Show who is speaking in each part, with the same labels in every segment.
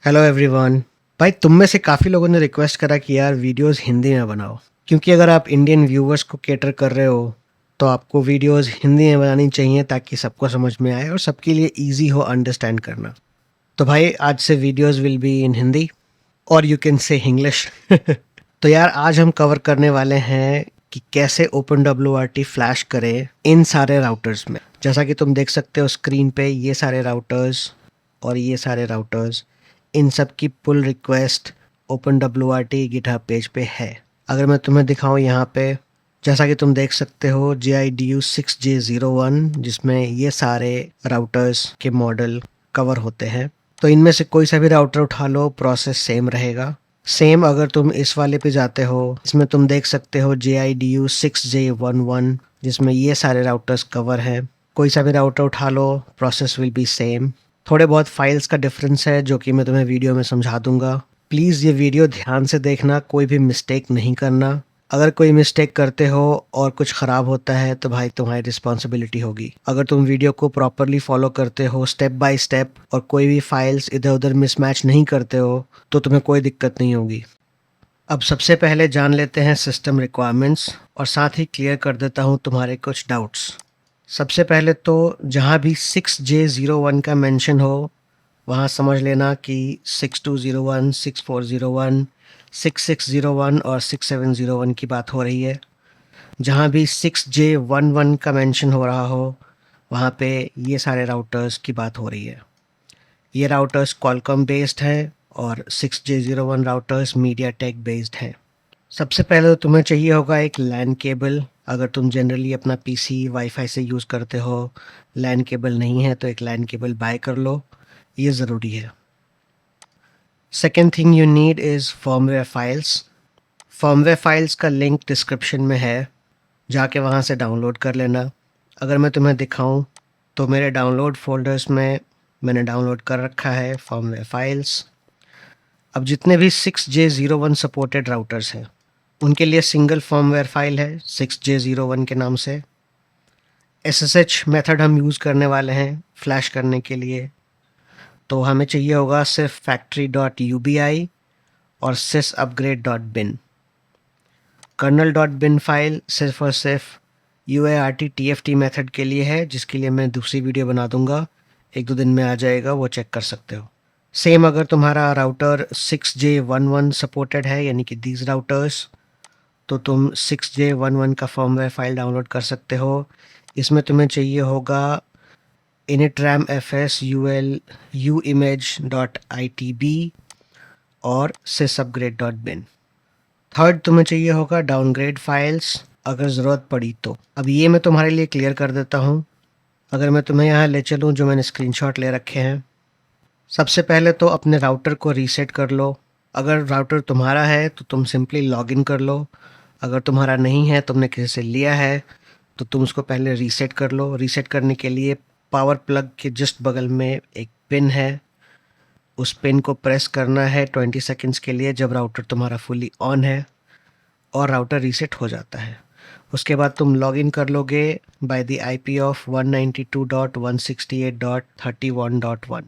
Speaker 1: Hello everyone. भाई तुम में से काफ़ी लोगों ने रिक्वेस्ट करा कि यार वीडियोस हिंदी में बनाओ, क्योंकि अगर आप इंडियन व्यूवर्स को कैटर कर रहे हो तो आपको वीडियोस हिंदी में बनानी चाहिए ताकि सबको समझ में आए और सबके लिए इजी हो अंडरस्टैंड करना। तो भाई आज से videos will be in Hindi और यू कैन से इंग्लिश। तो यार आज हम कवर करने वाले हैं कि कैसे open W R T flash करें इन सारे राउटर्स में। जैसा कि तुम देख सकते हो स्क्रीन पे ये सारे राउटर्स और ये सारे राउटर्स, इन सब की pull request open W R T GitHub page पे है। अगर मैं तुम्हें दिखाऊं यहाँ पे, जैसा कि तुम देख सकते हो JIDU6J01, जिसमें ये सारे राउटर्स के मॉडल कवर होते हैं। तो इनमें से कोई सा भी राउटर उठा लो, प्रोसेस सेम रहेगा। सेम अगर तुम इस वाले पे जाते हो, इसमें तुम देख सकते हो JIDU6J11, जिसमें ये सारे राउटर्स कवर हैं। कोई सा भी राउटर उठा लो, प्रोसेस विल बी सेम। थोड़े बहुत फाइल्स का डिफरेंस है जो कि मैं तुम्हें वीडियो में समझा दूंगा। प्लीज़ ये वीडियो ध्यान से देखना, कोई भी मिस्टेक नहीं करना। अगर कोई मिस्टेक करते हो और कुछ ख़राब होता है तो भाई तुम्हारी रिस्पॉन्सिबिलिटी होगी। अगर तुम वीडियो को प्रॉपरली फॉलो करते हो स्टेप बाय स्टेप और कोई भी फाइल्स इधर उधर मिसमैच नहीं करते हो तो तुम्हें कोई दिक्कत नहीं होगी। अब सबसे पहले जान लेते हैं सिस्टम रिक्वायरमेंट्स और साथ ही क्लियर कर देता हूँ तुम्हारे कुछ डाउट्स। सबसे पहले तो जहाँ भी 6J01 का मेंशन हो वहाँ समझ लेना कि 6201, 6401, 6601 और 6701 की बात हो रही है। जहाँ भी 6J11 का मेंशन हो रहा हो वहाँ पे ये सारे राउटर्स की बात हो रही है। ये राउटर्स क्वालकॉम बेस्ड है और 6J01 राउटर्स मीडियाटेक बेस्ड हैं। सबसे पहले तो तुम्हें चाहिए होगा एक लैन केबल। अगर तुम जनरली अपना पीसी वाईफाई से यूज़ करते हो, लैन केबल नहीं है तो एक लैन केबल बाय कर लो, ये ज़रूरी है। Second thing you need is firmware files. Firmware files का लिंक डिस्क्रिप्शन में है, जाके वहाँ से डाउनलोड कर लेना। अगर मैं तुम्हें दिखाऊं तो मेरे डाउनलोड फोल्डर्स में मैंने डाउनलोड कर रखा है फर्मवेयर फाइल्स। अब जितने भी 6J01 सपोर्टेड राउटर्स हैं उनके लिए सिंगल फर्मवेयर फाइल है 6J01 के नाम से। SSH मेथड हम यूज़ करने वाले हैं फ्लैश करने के लिए, तो हमें चाहिए होगा सिर्फ factory.ubi और sysupgrade.bin। kernel.bin फाइल सिर्फ और सिर्फ UART TFT मेथड के लिए है, जिसके लिए मैं दूसरी वीडियो बना दूंगा, 1-2 दिन में आ जाएगा, वो चेक कर सकते हो। सेम अगर तुम्हारा राउटर 6J11 सपोर्टेड है, यानी कि दीज राउटर्स, तो तुम 6J11 का फर्मवेयर फाइल डाउनलोड कर सकते हो। इसमें तुम्हें चाहिए होगा initramfs ul uimage.itb और sysupgrade.bin। थर्ड तुम्हें चाहिए होगा डाउनग्रेड फाइल्स, अगर ज़रूरत पड़ी तो। अब ये मैं तुम्हारे लिए क्लियर कर देता हूँ। अगर मैं तुम्हें यहाँ ले चलूँ, जो मैंने स्क्रीनशॉट ले रखे हैं, सबसे पहले तो अपने राउटर को रीसेट कर लो। अगर राउटर तुम्हारा है तो तुम सिंपली लॉगिन कर लो। अगर तुम्हारा नहीं है, तुमने किसी से लिया है, तो तुम उसको पहले रीसेट कर लो। रीसेट करने के लिए पावर प्लग के जस्ट बगल में एक पिन है, उस पिन को प्रेस करना है 20 सेकेंड्स के लिए जब राउटर तुम्हारा फुली ऑन है, और राउटर रीसेट हो जाता है। उसके बाद तुम लॉगिन कर लोगे by the IP of 192.168.31.1।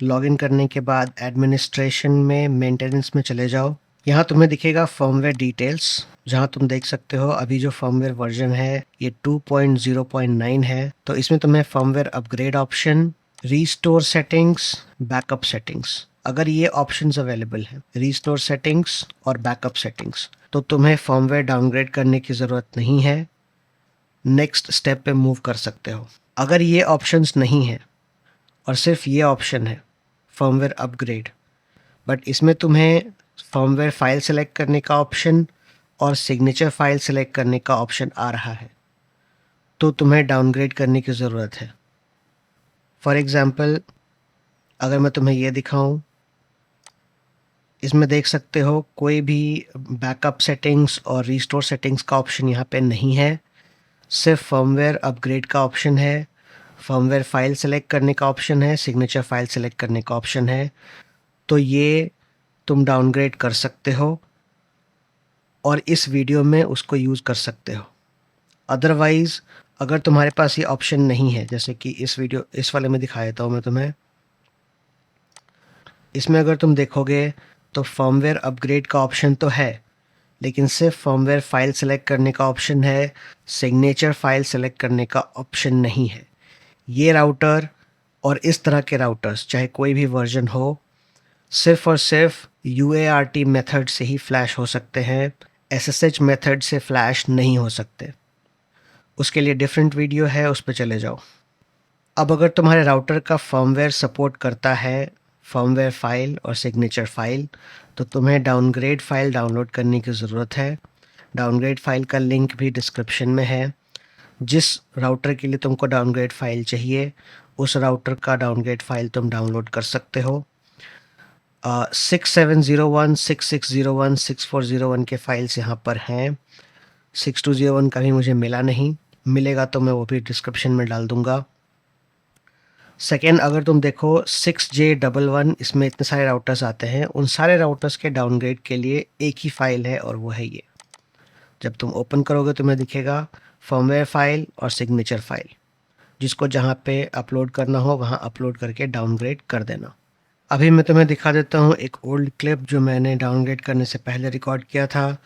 Speaker 1: Login करने के बाद एडमिनिस्ट्रेशन में मेंटेनेंस में चले जाओ। यहाँ तुम्हें दिखेगा फर्मवेयर डिटेल्स, जहाँ तुम देख सकते हो अभी जो फर्मवेयर वर्जन है ये 2.0.9 है। तो इसमें तुम्हें firmware upgrade option, restore settings, backup settings, अगर ये ऑप्शंस अवेलेबल हैं, रीस्टोर सेटिंग्स और बैकअप सेटिंग्स, तो तुम्हें फर्मवेयर डाउनग्रेड करने की ज़रूरत नहीं है, नेक्स्ट स्टेप पे मूव कर सकते हो। अगर ये ऑप्शंस नहीं है और सिर्फ ये ऑप्शन है फर्मवेयर अपग्रेड, बट इसमें तुम्हें फर्मवेयर फाइल सेलेक्ट करने का ऑप्शन और सिग्नेचर फाइल सेलेक्ट करने का ऑप्शन आ रहा है, तो तुम्हें डाउनग्रेड करने की ज़रूरत है। फॉर एग्ज़ाम्पल अगर मैं तुम्हें ये दिखाऊं, इसमें देख सकते हो कोई भी बैकअप सेटिंग्स और रीस्टोर सेटिंग्स का ऑप्शन यहाँ पे नहीं है, सिर्फ फर्मवेयर अपग्रेड का ऑप्शन है, फर्मवेयर फाइल सेलेक्ट करने का ऑप्शन है, सिग्नेचर फाइल सेलेक्ट करने का ऑप्शन है। तो ये तुम डाउनग्रेड कर सकते हो और इस वीडियो में उसको यूज़ कर सकते हो। अदरवाइज़ अगर तुम्हारे पास ये ऑप्शन नहीं है, जैसे कि इस वाले में दिखा देता हूँ मैं तुम्हें, इसमें अगर तुम देखोगे तो फर्मवेयर अपग्रेड का ऑप्शन तो है, लेकिन सिर्फ फर्मवेयर फाइल सेलेक्ट करने का ऑप्शन है, सिग्नेचर फाइल सेलेक्ट करने का ऑप्शन नहीं है। ये राउटर और इस तरह के राउटर्स चाहे कोई भी वर्जन हो, सिर्फ और सिर्फ UART मेथड से ही फ्लैश हो सकते हैं, SSH मेथड से फ्लैश नहीं हो सकते। उसके लिए डिफरेंट वीडियो है, उस पर चले जाओ। अब अगर तुम्हारे राउटर का फर्मवेयर सपोर्ट करता है फर्मवेयर फाइल और सिग्नेचर फाइल, तो तुम्हें डाउनग्रेड फाइल डाउनलोड करने की ज़रूरत है। डाउनग्रेड फाइल का लिंक भी डिस्क्रिप्शन में है। जिस राउटर के लिए तुमको डाउनग्रेड फाइल चाहिए, उस राउटर का डाउनग्रेड फाइल तुम डाउनलोड कर सकते हो। 6701, 6601, 6401 के फाइल्स यहाँ पर हैं। 6201 का भी मुझे मिला नहीं, मिलेगा तो मैं वो भी डिस्क्रिप्शन में डाल दूँगा। सेकेंड, अगर तुम देखो 6J11, इसमें इतने सारे राउटर्स आते हैं, उन सारे राउटर्स के डाउनग्रेड के लिए एक ही फाइल है और वो है ये। जब तुम ओपन करोगे तुम्हें दिखेगा फर्मवेयर फाइल और सिग्नेचर फाइल, जिसको जहाँ पे अपलोड करना हो वहाँ अपलोड करके डाउनग्रेड कर देना। अभी मैं तुम्हें दिखा देता हूँ एक ओल्ड क्लिप जो मैंने डाउनग्रेड करने से पहले रिकॉर्ड किया था।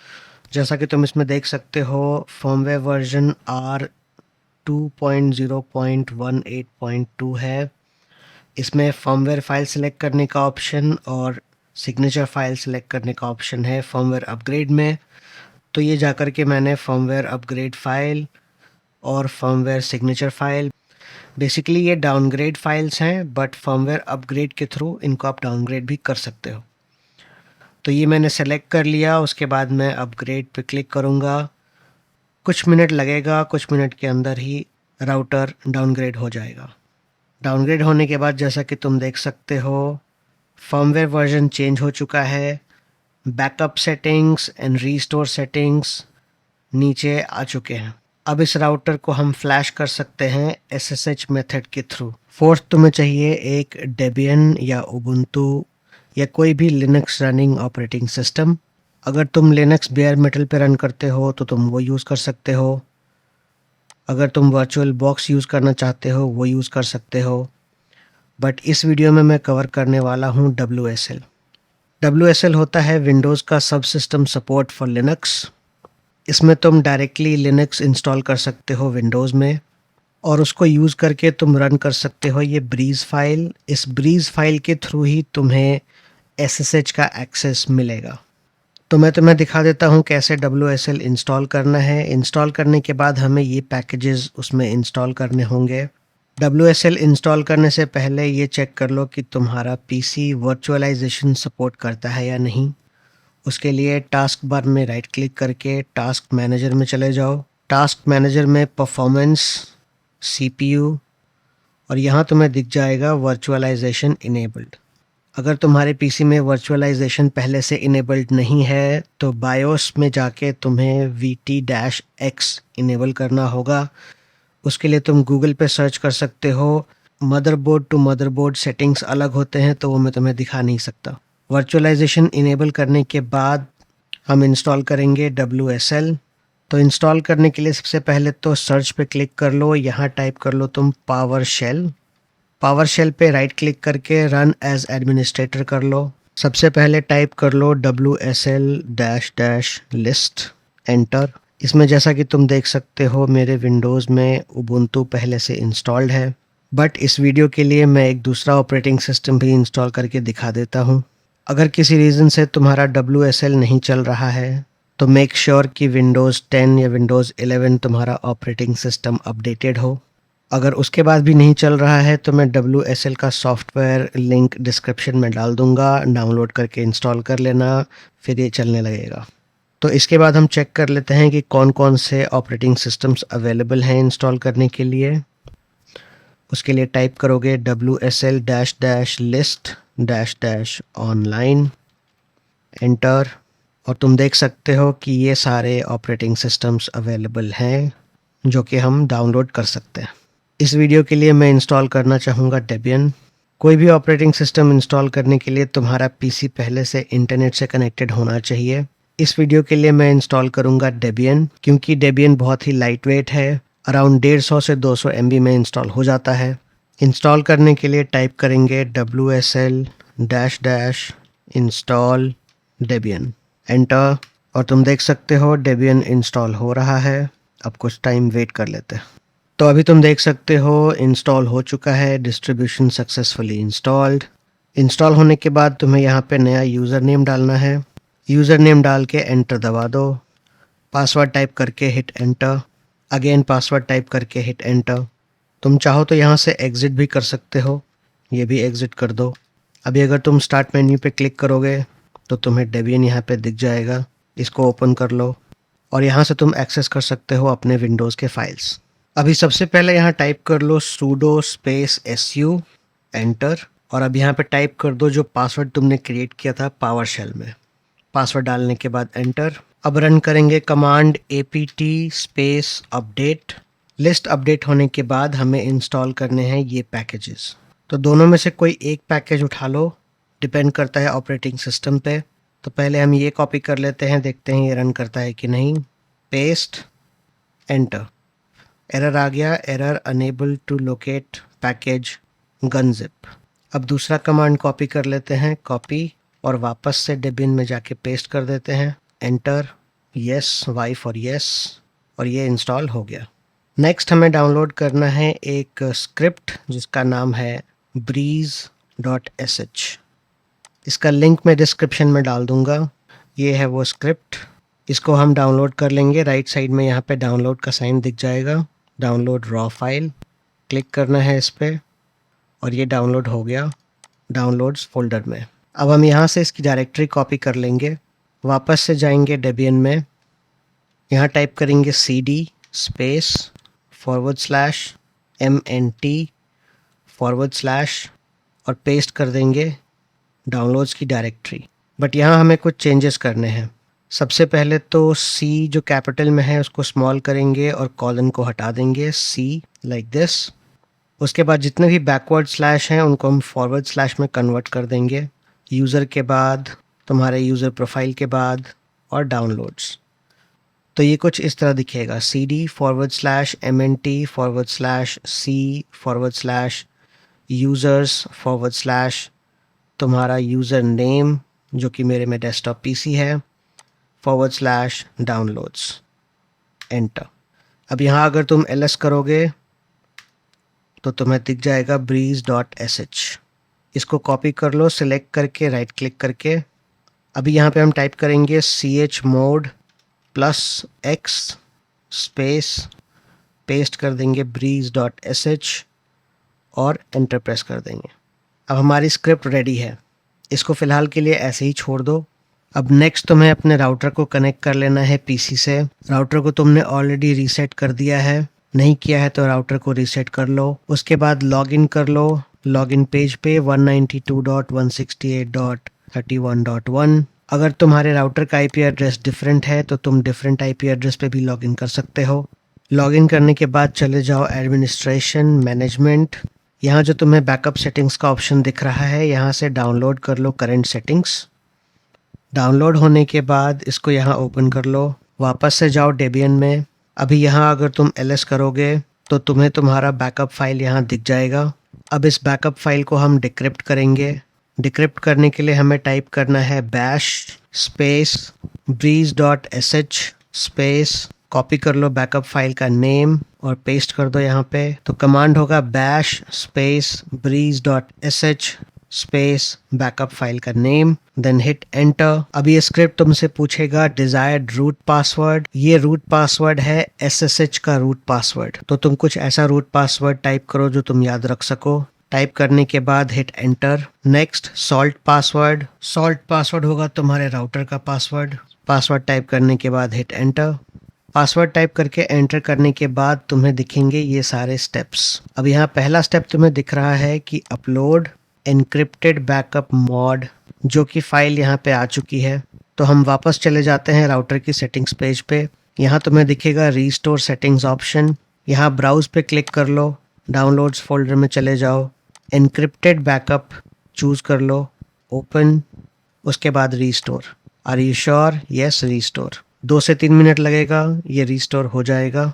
Speaker 1: जैसा कि तुम इसमें देख सकते हो, फर्मवेयर वर्जन R2.0.18.2 है। इसमें फर्मवेयर फाइल सेलेक्ट करने का ऑप्शन और सिग्नेचर फाइल सेलेक्ट करने का ऑप्शन है फर्मवेयर अपग्रेड में। तो ये जाकर के मैंने फर्मवेयर अपग्रेड फाइल और फर्मवेयर सिग्नेचर फाइल, बेसिकली ये डाउनग्रेड फाइल्स हैं, बट फर्मवेयर अपग्रेड के थ्रू इनको आप डाउनग्रेड भी कर सकते हो। तो ये मैंने सेलेक्ट कर लिया, उसके बाद मैं अपग्रेड पे क्लिक करूँगा। कुछ मिनट लगेगा, कुछ मिनट के अंदर ही राउटर डाउनग्रेड हो जाएगा। डाउनग्रेड होने के बाद जैसा कि तुम देख सकते हो, फर्मवेयर वर्जन चेंज हो चुका है। Backup settings and restore settings नीचे आ चुके हैं। अब इस राउटर को हम फ्लैश कर सकते हैं SSH मेथड के थ्रू। फोर्थ, तुम्हें चाहिए एक डेबियन या उबुंटू या कोई भी लिनक्स रनिंग ऑपरेटिंग सिस्टम। अगर तुम लिनक्स बेयर मेटल पे रन करते हो तो तुम वो यूज़ कर सकते हो। अगर तुम वर्चुअल बॉक्स यूज़ करना चाहते हो वो यूज़ कर सकते हो। बट इस वीडियो में मैं कवर करने वाला हूँ WSL। WSL होता है विंडोज़ का सब सिस्टम सपोर्ट फॉर लिनक्स। इसमें तुम डायरेक्टली लिनक्स इंस्टॉल कर सकते हो विंडोज़ में और उसको यूज़ करके तुम रन कर सकते हो ये ब्रीज़ फाइल। इस ब्रीज़ फाइल के थ्रू ही तुम्हें SSH का एक्सेस मिलेगा। तो मैं तुम्हें दिखा देता हूँ कैसे WSL इंस्टॉल करना है। इंस्टॉल करने के बाद हमें ये पैकेजेस उसमें इंस्टॉल करने होंगे। WSL इंस्टॉल करने से पहले ये चेक कर लो कि तुम्हारा PC वर्चुअलाइजेशन सपोर्ट करता है या नहीं। उसके लिए टास्क बार में राइट क्लिक करके टास्क मैनेजर में चले जाओ। टास्क मैनेजर में परफॉर्मेंस, CPU और यहाँ तुम्हें दिख जाएगा वर्चुअलाइजेशन इनेबल्ड। अगर तुम्हारे PC में वर्चुअलाइजेशन पहले से इनेबल्ड नहीं है तो बायोस में जाके तुम्हें VT-X इनेबल करना होगा। उसके लिए तुम गूगल पे सर्च कर सकते हो। मदरबोर्ड टू मदरबोर्ड सेटिंग्स अलग होते हैं, तो वो मैं तुम्हें दिखा नहीं सकता। वर्चुअलाइजेशन इनेबल करने के बाद हम इंस्टॉल करेंगे WSL। तो इंस्टॉल करने के लिए सबसे पहले तो सर्च पे क्लिक कर लो, यहाँ टाइप कर लो तुम पावरशेल। पावरशेल पे राइट क्लिक करके रन एज एडमिनिस्ट्रेटर कर लो। सबसे पहले टाइप कर लो WSL-list, एंटर। इसमें जैसा कि तुम देख सकते हो मेरे विंडोज़ में उबुंटू पहले से इंस्टॉल्ड है, बट इस वीडियो के लिए मैं एक दूसरा ऑपरेटिंग सिस्टम भी इंस्टॉल करके दिखा देता हूँ। अगर किसी रीज़न से तुम्हारा WSL नहीं चल रहा है तो मेक श्योर कि विंडोज़ 10 या विंडोज़ 11 तुम्हारा ऑपरेटिंग सिस्टम अपडेटेड हो। अगर उसके बाद भी नहीं चल रहा है तो मैं WSL का सॉफ्टवेयर लिंक डिस्क्रिप्शन में डाल दूँगा, डाउनलोड करके इंस्टॉल कर लेना, फिर ये चलने लगेगा। तो इसके बाद हम चेक कर लेते हैं कि कौन कौन से ऑपरेटिंग सिस्टम्स अवेलेबल हैं इंस्टॉल करने के लिए। उसके लिए टाइप करोगे WSL-list-online, एंटर। और तुम देख सकते हो कि ये सारे ऑपरेटिंग सिस्टम्स अवेलेबल हैं जो कि हम डाउनलोड कर सकते हैं। इस वीडियो के लिए मैं इंस्टॉल करना चाहूँगा डेबियन। कोई भी ऑपरेटिंग सिस्टम इंस्टॉल करने के लिए तुम्हारा PC पहले से इंटरनेट से कनेक्टेड होना चाहिए। इस वीडियो के लिए मैं इंस्टॉल करूँगा डेबियन, क्योंकि डेबियन बहुत ही लाइट वेट है, अराउंड 150 से 200 MB में इंस्टॉल हो जाता है। इंस्टॉल करने के लिए टाइप करेंगे WSL --install Debian, एंटर। और तुम देख सकते हो Debian इंस्टॉल हो रहा है। अब कुछ टाइम वेट कर लेते हैं। तो अभी तुम देख सकते हो इंस्टॉल हो चुका है, डिस्ट्रीब्यूशन सक्सेसफुली इंस्टॉल्ड। इंस्टॉल होने के बाद तुम्हें यहाँ पे नया यूज़र नेम डालना है। यूज़र नेम डाल के एंटर दबा दो। पासवर्ड टाइप करके hit enter. Again password type करके हिट एंटर। तुम चाहो तो यहाँ से एग्ज़िट भी कर सकते हो, ये भी एग्ज़िट कर दो। अभी अगर तुम स्टार्ट मेन्यू पे क्लिक करोगे तो तुम्हें डेबियन यहाँ पे दिख जाएगा। इसको ओपन कर लो और यहाँ से तुम एक्सेस कर सकते हो अपने विंडोज़ के फाइल्स। अभी सबसे पहले यहाँ टाइप कर लो sudo स्पेस su, एंटर। और अब यहाँ पे टाइप कर दो जो पासवर्ड तुमने क्रिएट किया था पावर शेल में। पासवर्ड डालने के बाद एंटर। अब रन करेंगे command apt space update. List update होने के बाद हमें इंस्टॉल करने हैं ये पैकेजेस। तो दोनों में से कोई एक पैकेज उठा लो, डिपेंड करता है ऑपरेटिंग सिस्टम पे। तो पहले हम ये कॉपी कर लेते हैं, देखते हैं ये रन करता है कि नहीं। Paste, enter. एरर आ गया, error unable to locate package gunzip. अब दूसरा कमांड कॉपी कर लेते हैं, कॉपी, और वापस से डेबियन में जाके पेस्ट कर देते हैं, enter. Yes, Y for yes, और ये इंस्टॉल हो गया। नेक्स्ट हमें डाउनलोड करना है एक स्क्रिप्ट जिसका नाम है breeze.sh। इसका लिंक मैं डिस्क्रिप्शन में डाल दूंगा। ये है वो स्क्रिप्ट, इसको हम डाउनलोड कर लेंगे। राइट साइड में यहाँ पे डाउनलोड का साइन दिख जाएगा, डाउनलोड रॉ फाइल, क्लिक करना है इस पर और ये डाउनलोड हो गया डाउनलोड्स फोल्डर में। अब हम यहाँ से इसकी डायरेक्टरी कॉपी कर लेंगे। वापस से जाएंगे डेबियन में, यहाँ टाइप करेंगे cd स्पेस /mnt/ और पेस्ट कर देंगे डाउनलोड्स की डायरेक्टरी। बट यहाँ हमें कुछ चेंजेस करने हैं। सबसे पहले तो C जो कैपिटल में है उसको स्मॉल करेंगे और कॉलन को हटा देंगे, C लाइक दिस। उसके बाद जितने भी बैकवर्ड स्लैश हैं उनको हम फॉरवर्ड स्लैश में कन्वर्ट कर देंगे। यूज़र के बाद, तुम्हारे यूज़र प्रोफाइल के बाद, और डाउनलोड्स। तो ये कुछ इस तरह दिखेगा, cd/mnt/c/users/ तुम्हारा यूज़र नेम जो कि मेरे में डेस्कटॉप पीसी है, /downloads, एंटर। अब यहाँ अगर तुम ls करोगे तो तुम्हें दिख जाएगा breeze.sh। इसको कॉपी कर लो, सिलेक्ट करके राइट क्लिक करके। अभी यहाँ पे हम टाइप करेंगे chmod +x स्पेस, पेस्ट कर देंगे breeze.sh और एंटर प्रेस कर देंगे। अब हमारी स्क्रिप्ट रेडी है, इसको फ़िलहाल के लिए ऐसे ही छोड़ दो। अब नेक्स्ट तुम्हें अपने राउटर को कनेक्ट कर लेना है पीसी से। राउटर को तुमने ऑलरेडी रीसेट कर दिया है, नहीं किया है तो राउटर को रीसेट कर लो। उसके बाद लॉगिन कर लो लॉगिन पेज पे 192.168.31.1। अगर तुम्हारे राउटर का आईपी एड्रेस डिफरेंट है तो तुम डिफरेंट आईपी एड्रेस पे भी लॉगिन कर सकते हो। लॉगिन करने के बाद चले जाओ एडमिनिस्ट्रेशन मैनेजमेंट। यहाँ जो तुम्हें बैकअप सेटिंग्स का ऑप्शन दिख रहा है, यहाँ से डाउनलोड कर लो करंट सेटिंग्स। डाउनलोड होने के बाद इसको यहाँ ओपन कर लो। वापस से जाओ डेबियन में। अभी यहाँ अगर तुम ls करोगे तो तुम्हें तुम्हारा बैकअप फाइल यहाँ दिख जाएगा। अब इस बैकअप फाइल को हम डिक्रिप्ट करेंगे। डिक्रिप्ट करने के लिए हमें टाइप करना है bash space breeze.sh space, copy कर लो बैकअप फाइल का नेम और पेस्ट कर दो यहाँ पे। तो कमांड होगा bash space breeze.sh space backup file का नेम, देन हिट एंटर। अब ये स्क्रिप्ट तुमसे पूछेगा डिजायर्ड रूट पासवर्ड। ये रूट पासवर्ड है SSH का रूट पासवर्ड। तो तुम कुछ ऐसा रूट पासवर्ड टाइप करो जो तुम याद रख सको। टाइप करने के बाद hit enter. Next salt password. Salt password होगा तुम्हारे राउटर का पासवर्ड। पासवर्ड टाइप करने के बाद हिट एंटर। पासवर्ड टाइप करके एंटर करने के बाद तुम्हें दिखेंगे ये सारे स्टेप्स। अब यहाँ पहला स्टेप तुम्हें दिख रहा है कि अपलोड एनक्रिप्टेड बैकअप मॉड, जो कि फाइल यहाँ पे आ चुकी है। तो हम वापस चले जाते हैं राउटर की सेटिंग्स पेज पे। यहाँ तुम्हें दिखेगा रीस्टोर सेटिंग्स ऑप्शन। यहाँ ब्राउज पे क्लिक कर लो, डाउनलोड्स फोल्डर में चले जाओ, एनक्रिप्टेड बैकअप चूज कर लो, ओपन, उसके बाद restore. Are you sure? Yes, restore. 2 से 3 मिनट लगेगा, ये रीस्टोर हो जाएगा।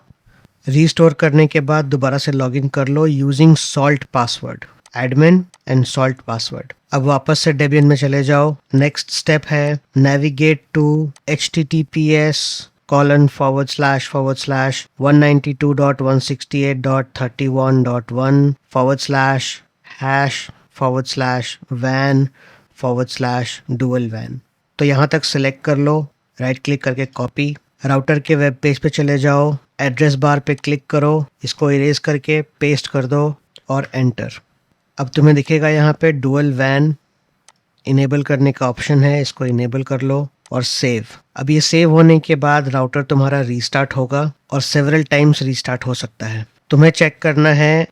Speaker 1: रीस्टोर करने के बाद दोबारा से लॉगिन कर लो using salt password admin and salt password. अब वापस से डेबियन में चले जाओ। नेक्स्ट स्टेप है नेविगेट टू https://192.168.31.1//van/dual तो यहाँ तक सिलेक्ट कर लो, राइट क्लिक करके कॉपी, राउटर के वेब पेज पे चले जाओ, एड्रेस बार पे क्लिक करो, इसको इरेज करके पेस्ट कर दो और एंटर। अब तुम्हें दिखेगा यहाँ पे डुअल वैन इनेबल करने का ऑप्शन है, इसको इनेबल कर लो और सेव। अब ये सेव होने के बाद राउटर तुम्हारा रीस्टार्ट होगा और सेवरल टाइम्स रीस्टार्ट हो सकता है। तुम्हें चेक करना है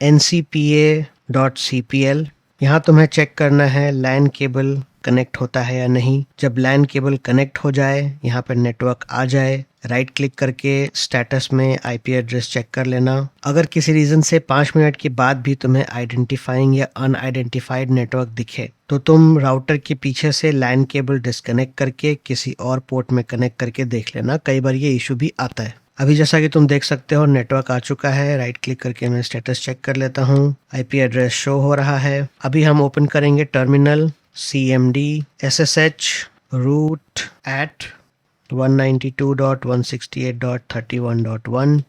Speaker 1: ncpa.cpl। यहाँ तुम्हें चेक करना है लैन केबल कनेक्ट होता है या नहीं। जब लैन केबल कनेक्ट हो जाए, यहाँ पर नेटवर्क आ जाए, राइट क्लिक करके स्टेटस में आईपी एड्रेस चेक कर लेना। अगर किसी रीजन से 5 मिनट के बाद भी तुम्हें आइडेंटिफाइंग या अनआइडेंटिफाइड नेटवर्क दिखे तो तुम राउटर के पीछे से लैन केबल डिस्कनेक्ट करके किसी और पोर्ट में कनेक्ट करके देख लेना, कई बार ये इशू भी आता है। अभी जैसा कि तुम देख सकते हो नेटवर्क आ चुका है, राइट क्लिक करके मैं स्टेटस चेक कर लेता हूँ, आईपी एड्रेस शो हो रहा है। अभी हम ओपन करेंगे terminal, cmd ssh root at 192.168.31.1,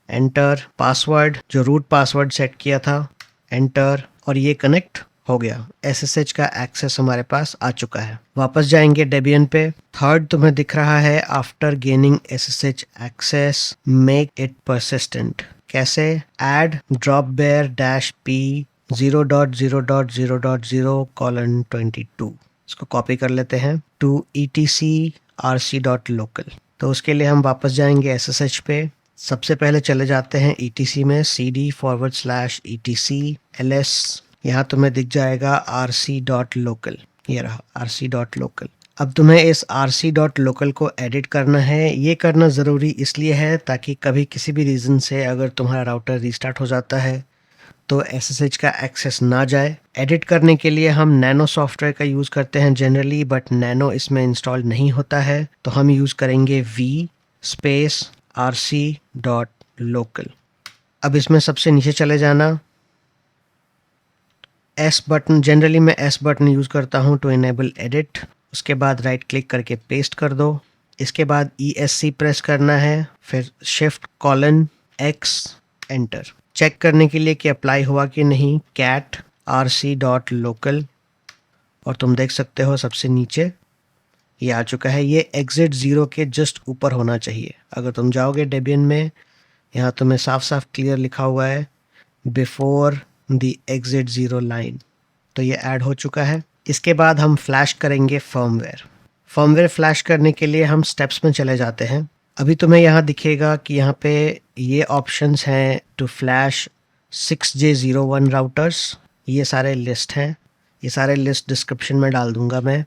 Speaker 1: enter, password जो रूट पासवर्ड सेट किया था, एंटर, और ये कनेक्ट हो गया। SSH का एक्सेस हमारे पास आ चुका है। वापस जाएंगे डेबियन पे। थर्ड तुम्हें दिख रहा है after gaining SSH access make it persistent. कैसे? Add dropbear -p 0.0.0.0:22। इसको कॉपी कर लेते हैं टू etc/rc.local। तो उसके लिए हम वापस जाएंगे SSH पे। सबसे पहले चले जाते हैं etc में, cd/etc/ls। यहाँ तुम्हें दिख जाएगा rc.local, ये रहा rc.local। अब तुम्हें इस rc.local को एडिट करना है। ये करना ज़रूरी इसलिए है ताकि कभी किसी भी रीज़न से अगर तुम्हारा राउटर रीस्टार्ट हो जाता है तो SSH का एक्सेस ना जाए। एडिट करने के लिए हम नैनो सॉफ्टवेयर का यूज़ करते हैं जनरली, बट नैनो इसमें इंस्टॉल नहीं होता है, तो हम यूज़ करेंगे v/rc.local। अब इसमें सबसे नीचे चले जाना, S बटन, जनरली मैं S बटन यूज़ करता हूँ टू इनेबल एडिट। उसके बाद राइट क्लिक करके पेस्ट कर दो। इसके बाद ESC प्रेस करना है, फिर Shift:X, एंटर। चेक करने के लिए कि अप्लाई हुआ कि नहीं, cat rc.local, और तुम देख सकते हो सबसे नीचे ये आ चुका है। ये एग्जिट 0 के जस्ट ऊपर होना चाहिए। अगर तुम जाओगे डेबियन में, यहाँ तुम्हें साफ साफ क्लियर लिखा हुआ है बिफोर द एग्जिट 0 लाइन, तो ये ऐड हो चुका है। इसके बाद हम फ्लैश करेंगे फर्मवेयर फ्लैश करने के लिए हम स्टेप्स में चले जाते हैं। अभी तुम्हें यहाँ दिखेगा कि यहाँ पे ये ऑप्शंस हैं टू फ्लैश 6J01 राउटर्स। ये सारे लिस्ट हैं, ये सारे लिस्ट डिस्क्रिप्शन में डाल दूंगा मैं।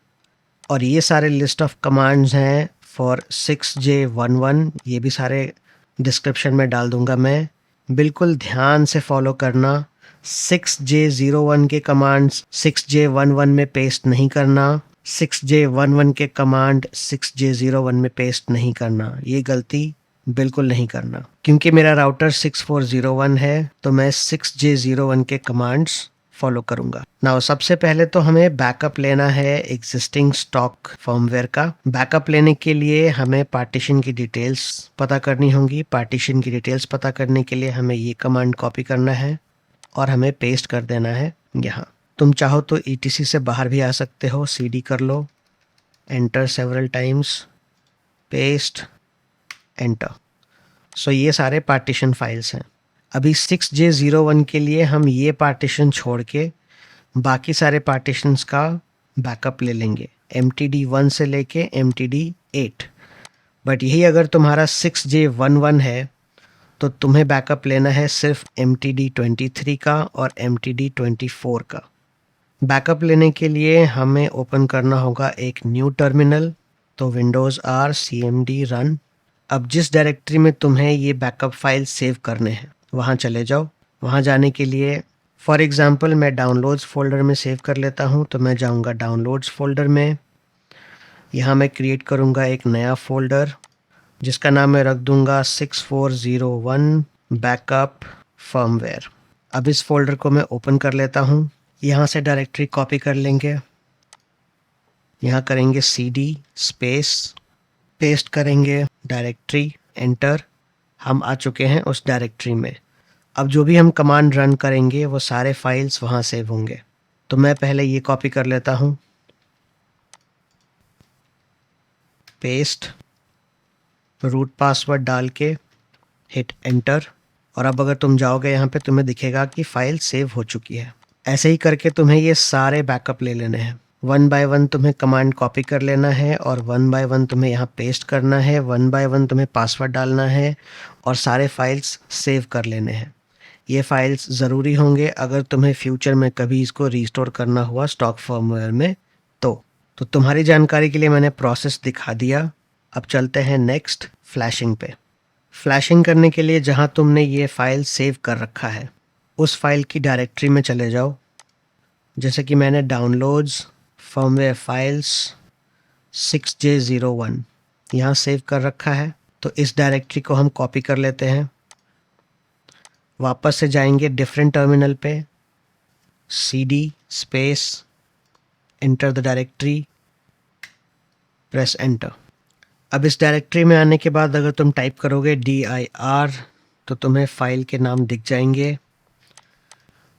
Speaker 1: और ये सारे लिस्ट ऑफ कमांड्स हैं फॉर 6J11, ये भी सारे डिस्क्रिप्शन में डाल दूंगा मैं। बिल्कुल ध्यान से फॉलो करना। 6J01 के कमांड्स 6J11 में पेस्ट नहीं करना, 6J11 के कमांड 6J01 में पेस्ट नहीं करना। ये गलती बिल्कुल नहीं करना, क्योंकि मेरा राउटर 6401 है तो मैं 6J01 के कमांड्स फॉलो करूंगा। नाउ सबसे पहले तो हमें बैकअप लेना है एग्जिस्टिंग स्टॉक फर्मवेयर का। बैकअप लेने के लिए हमें पार्टीशन की डिटेल्स पता करनी होंगी। पार्टीशन की डिटेल्स पता करने के लिए हमें ये कमांड कॉपी करना है और हमें पेस्ट कर देना है यहाँ। तुम चाहो तो ETC से बाहर भी आ सकते हो, CD कर लो, enter several times, paste, enter. So ये सारे पार्टीशन फाइल्स हैं। अभी 6J01 के लिए हम ये पार्टीशन छोड़ के बाकी सारे पार्टीशंस का बैकअप ले लेंगे, MTD1 से लेके MTD8। बट यही अगर तुम्हारा 6J11 है तो तुम्हें बैकअप लेना है सिर्फ MTD23 का और MTD24 का। बैकअप लेने के लिए हमें ओपन करना होगा एक न्यू टर्मिनल, तो विंडोज़ R cmd रन। अब जिस डायरेक्टरी में तुम्हें ये बैकअप फाइल सेव करने हैं वहाँ चले जाओ। वहाँ जाने के लिए फॉर एग्ज़ाम्पल मैं डाउनलोड्स फोल्डर में सेव कर लेता हूँ, तो मैं जाऊँगा डाउनलोड्स फोल्डर में। यहाँ मैं क्रिएट करूँगा एक नया फोल्डर जिसका नाम मैं रख दूँगा 6401 बैकअप फर्मवेयर। अब इस फोल्डर को मैं ओपन कर लेता हूँ। यहाँ से डायरेक्टरी कॉपी कर लेंगे, यहाँ करेंगे cd स्पेस, पेस्ट करेंगे डायरेक्टरी, एंटर। हम आ चुके हैं उस डायरेक्टरी में। अब जो भी हम कमांड रन करेंगे वो सारे फाइल्स वहाँ सेव होंगे। तो मैं पहले ये कॉपी कर लेता हूँ, पेस्ट, रूट पासवर्ड डाल के हिट एंटर। और अब अगर तुम जाओगे यहाँ पे तुम्हें दिखेगा कि फाइल सेव हो चुकी है। ऐसे ही करके तुम्हें ये सारे बैकअप ले लेने हैं। वन बाय वन तुम्हें कमांड कॉपी कर लेना है और वन बाय वन तुम्हें यहाँ पेस्ट करना है, वन बाय वन तुम्हें पासवर्ड डालना है और सारे फाइल्स सेव कर लेने हैं। ये फाइल्स ज़रूरी होंगे अगर तुम्हें फ्यूचर में कभी इसको रिस्टोर करना हुआ स्टॉक फर्मवेयर में। तो तुम्हारी जानकारी के लिए मैंने प्रोसेस दिखा दिया। अब चलते हैं नेक्स्ट, फ्लैशिंग पे। फ्लैशिंग करने के लिए जहाँ तुमने ये फाइल सेव कर रखा है उस फाइल की डायरेक्टरी में चले जाओ। जैसे कि मैंने डाउनलोड्स फर्मवेयर फाइल्स 6J01 यहाँ सेव कर रखा है, तो इस डायरेक्टरी को हम कॉपी कर लेते हैं। वापस से जाएंगे डिफरेंट टर्मिनल पे, cd space, enter the directory, press enter. अब इस डायरेक्टरी में आने के बाद अगर तुम टाइप करोगे dir तो तुम्हें फाइल के नाम दिख जाएंगे।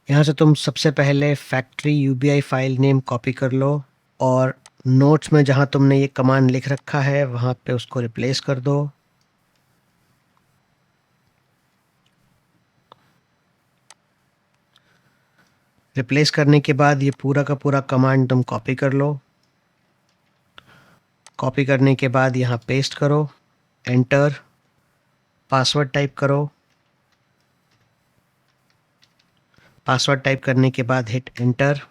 Speaker 1: यहाँ से तुम सबसे पहले factory UBI file name copy कर लो और नोट्स में जहाँ तुमने ये कमांड लिख रखा है वहाँ पे उसको रिप्लेस कर दो। रिप्लेस करने के बाद ये पूरा का पूरा कमांड तुम कॉपी कर लो। कॉपी करने के बाद यहाँ पेस्ट करो, एंटर, पासवर्ड टाइप करो। पासवर्ड टाइप करने के बाद हिट एंटर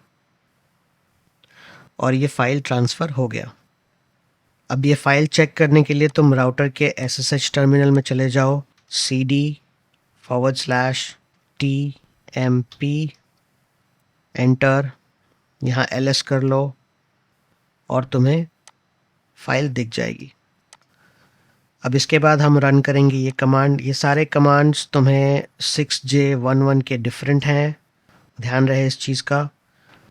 Speaker 1: और ये फाइल ट्रांसफ़र हो गया। अब ये फाइल चेक करने के लिए तुम राउटर के SSH टर्मिनल में चले जाओ, cd/tmp, एंटर, यहाँ ls कर लो और तुम्हें फाइल दिख जाएगी। अब इसके बाद हम रन करेंगे ये कमांड। ये सारे कमांड्स तुम्हें 6J11 के डिफरेंट हैं, ध्यान रहे इस चीज़ का।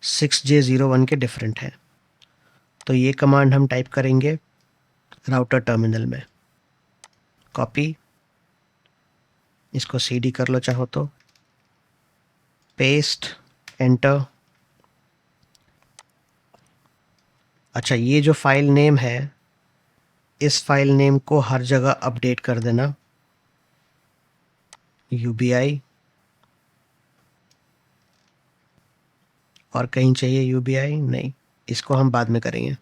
Speaker 1: 6J01 के डिफरेंट हैं। तो ये कमांड हम टाइप करेंगे राउटर टर्मिनल में, कॉपी, इसको cd कर लो चाहो तो, पेस्ट, एंटर। अच्छा, ये जो फाइल नेम है इस फाइल नेम को हर जगह अपडेट कर देना, UBI, और कहीं चाहिए UBI नहीं, इसको हम बाद में करेंगे।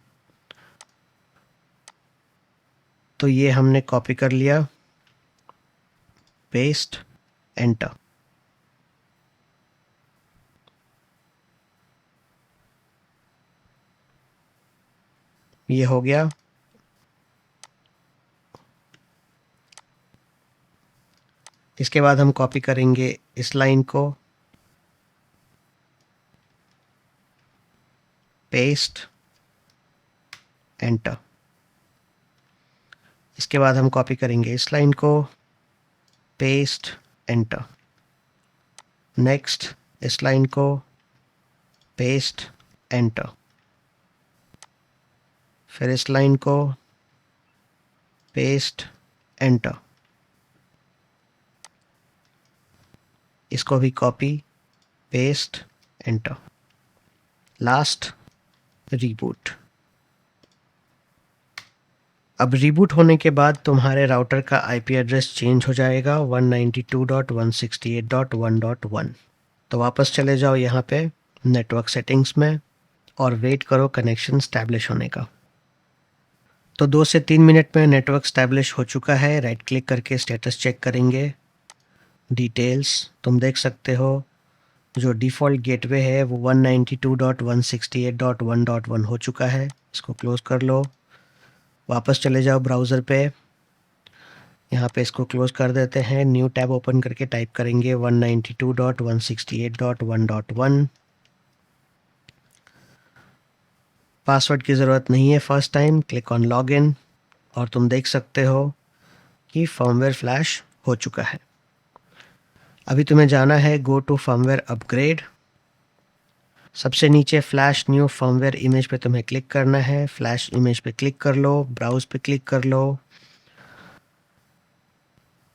Speaker 1: तो ये हमने कॉपी कर लिया, पेस्ट, एंटर। ये हो गया। इसके बाद हम कॉपी करेंगे इस लाइन को, पेस्ट, एंटर। इसके बाद हम कॉपी करेंगे इस लाइन को, पेस्ट, एंटर। नेक्स्ट इस लाइन को, पेस्ट, एंटर। फिर इस लाइन को, पेस्ट, एंटर। इसको भी copy, paste, enter. Last, reboot. अब रीबूट होने के बाद तुम्हारे राउटर का IP एड्रेस चेंज हो जाएगा 192.168.1.1। तो वापस चले जाओ यहाँ पे नेटवर्क सेटिंग्स में और वेट करो कनेक्शन स्टैब्लिश होने का। तो 2 से 3 मिनट में नेटवर्क स्टैब्लिश हो चुका है। राइट क्लिक करके स्टेटस चेक करेंगे। डिटेल्स तुम देख सकते हो, जो डिफ़ॉल्ट गेटवे है वो 192.168.1.1 हो चुका है। इसको क्लोज़ कर लो। वापस चले जाओ ब्राउज़र पे, यहाँ पे इसको क्लोज़ कर देते हैं। न्यू टैब ओपन करके टाइप करेंगे 192.168.1.1। पासवर्ड की ज़रूरत नहीं है first time. Click on login और तुम देख सकते हो कि फर्मवेयर फ्लैश हो चुका है। अभी तुम्हें जाना है गो टू फर्मवेयर अपग्रेड। सबसे नीचे फ्लैश न्यू फर्मवेयर इमेज पे तुम्हें क्लिक करना है। फ्लैश इमेज पे क्लिक कर लो, ब्राउज पे क्लिक कर लो,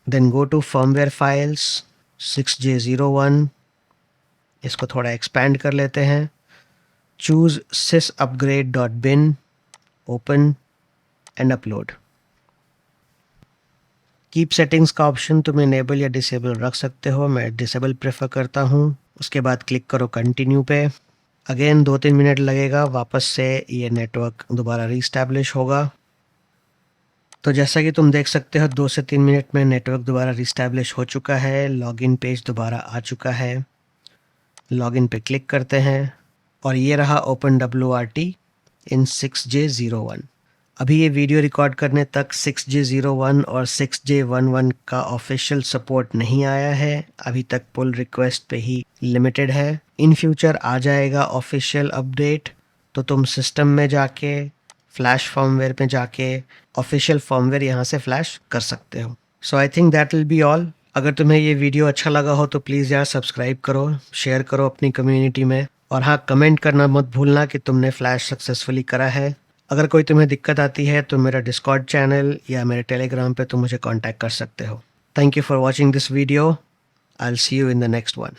Speaker 1: then go to firmware files 6J01। इसको थोड़ा एक्सपैंड कर लेते हैं। Choose sysupgrade.bin, open and upload. Keep settings का ऑप्शन तुम इनेबल या डिसेबल रख सकते हो, मैं डिसेबल प्रेफर करता हूँ। उसके बाद क्लिक करो कंटिन्यू पे। अगेन 2-3 मिनट लगेगा, वापस से ये नेटवर्क दोबारा रीस्टैब्लिश होगा। तो जैसा कि तुम देख सकते हो 2 से 3 मिनट में नेटवर्क दोबारा रीस्टैब्लिश हो चुका है। लॉगिन पेज दोबारा आ चुका है। लॉगिन पे क्लिक करते हैं और ये रहा OpenWRT इन 6J01। अभी ये वीडियो रिकॉर्ड करने तक 6J01 और 6J11 का ऑफिशियल सपोर्ट नहीं आया है। अभी तक पुल रिक्वेस्ट पे ही लिमिटेड है। इन फ्यूचर आ जाएगा ऑफिशियल अपडेट, तो तुम सिस्टम में जाके फ्लैश फर्मवेयर में जाके ऑफिशियल फर्मवेयर यहाँ से फ्लैश कर सकते हो। So I think that will be all. अगर तुम्हें ये वीडियो अच्छा लगा हो तो प्लीज़ यार सब्सक्राइब करो, शेयर करो अपनी कम्युनिटी में, और हाँ, कमेंट करना मत भूलना कि तुमने फ्लैश सक्सेसफुली करा है। अगर कोई तुम्हें दिक्कत आती है तो मेरा डिस्कॉर्ड चैनल या मेरे टेलीग्राम पे तुम मुझे कांटेक्ट कर सकते हो। Thank you for watching this video. I will see you in the next one.